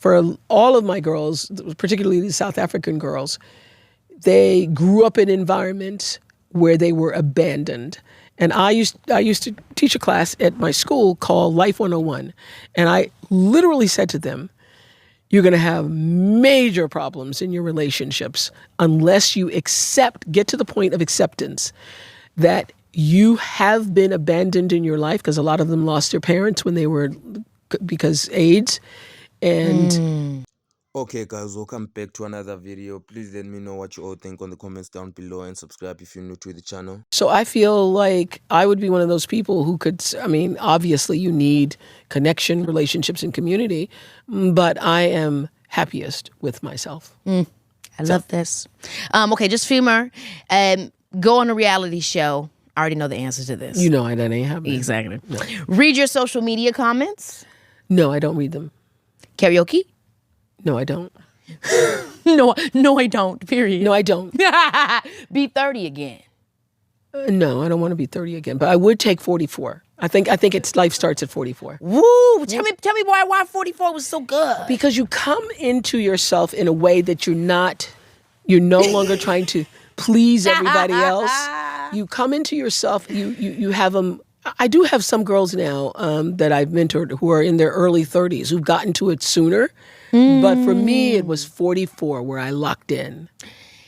for all of my girls, particularly the South African girls, they grew up in environments where they were abandoned. And I used to teach a class at my school called Life 101. And I literally said to them, you're going to have major problems in your relationships unless you get to the point of acceptance that you have been abandoned in your life, because a lot of them lost their parents when they were, because AIDS. And Okay guys, welcome back to another video. Please let me know what you all think on the comments down below, and subscribe if you're new to the channel. So I feel like I would be one of those people who could, I mean, obviously you need connection, relationships, and community, but I am happiest with myself. I love this. Okay, just a few more. Go on a reality show. I already know the answer to this. You know that ain't happening. Exactly. No. Read your social media comments. No, I don't read them. Karaoke. No, I don't. No, I don't. Period. No, I don't. Be 30 again. No, I don't want to be 30 again, but I would take 44. I think it's life starts at 44. Woo! Tell me why 44 was so good. Because you come into yourself in a way that you're no longer trying to please everybody else. You come into yourself, you have them. I do have some girls now that I've mentored who are in their early 30s who've gotten to it sooner. But for me, it was 44 where I locked in.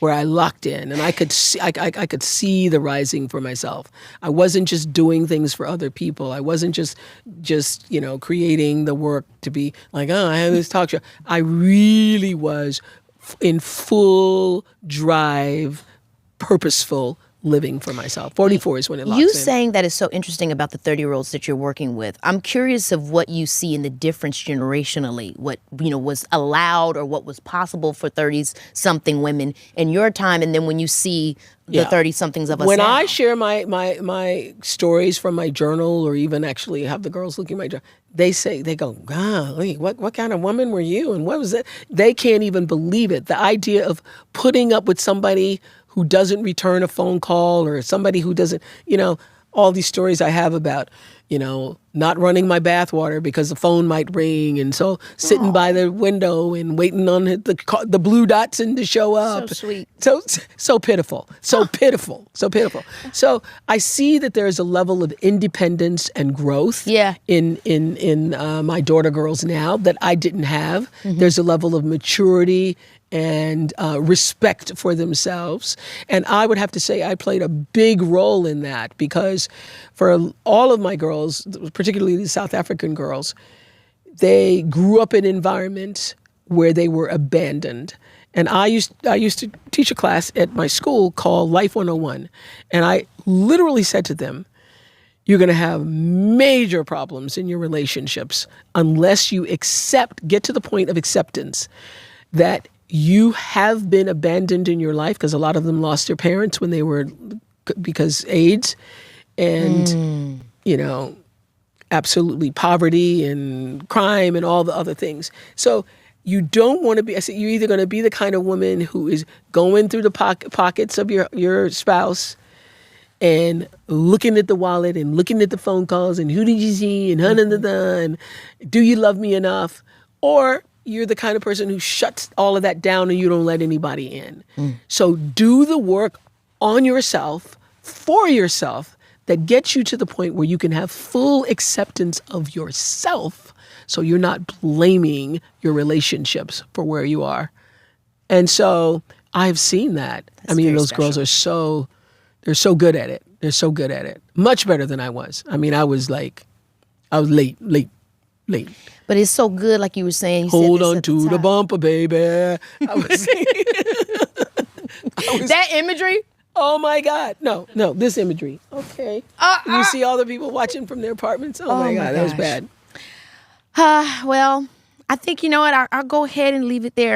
And I could see the rising for myself. I wasn't just doing things for other people. I wasn't just creating the work to be like, oh, I have this talk show. I really was in full drive, purposeful living for myself. 44 is when it locks in. You saying that is so interesting about the 30-year-olds that you're working with. I'm curious of what you see in the difference generationally, what was allowed or what was possible for 30-something women in your time, and then when you see the 30-somethings of us when now. I share my stories from my journal, or even actually have the girls looking at my journal, they go, golly, what kind of woman were you? And what was that? They can't even believe it. The idea of putting up with somebody who doesn't return a phone call, or somebody who doesn't, all these stories I have about, not running my bathwater because the phone might ring. And so sitting by the window and waiting on the blue dots to show up. So sweet. So pitiful. So pitiful. So pitiful. So I see that there's a level of independence and growth in my daughter girls now that I didn't have. Mm-hmm. There's a level of maturity and respect for themselves. And I would have to say I played a big role in that, because for all of my girls, particularly the South African girls, they grew up in environments where they were abandoned. And I used to teach a class at my school called Life 101. And I literally said to them, you're going to have major problems in your relationships unless you get to the point of acceptance that you have been abandoned in your life, because a lot of them lost their parents when they were, because AIDS, and, absolutely poverty and crime and all the other things. So you don't want to be, I said, you're either going to be the kind of woman who is going through the pockets of your spouse and looking at the wallet and looking at the phone calls and who did you see and and do you love me enough? Or you're the kind of person who shuts all of that down and you don't let anybody in. So do the work on yourself, for yourself, that gets you to the point where you can have full acceptance of yourself, so you're not blaming your relationships for where you are. And so I've seen that. Those girls are they're so good at it. They're so good at it. Much better than I was. I was late. But it's so good, like you were saying. Hold on to the bumper, baby. That imagery? Oh my God. No, this imagery. Okay. You see all the people watching from their apartments? Oh my God, that was bad. Well, I think, I'll go ahead and leave it there.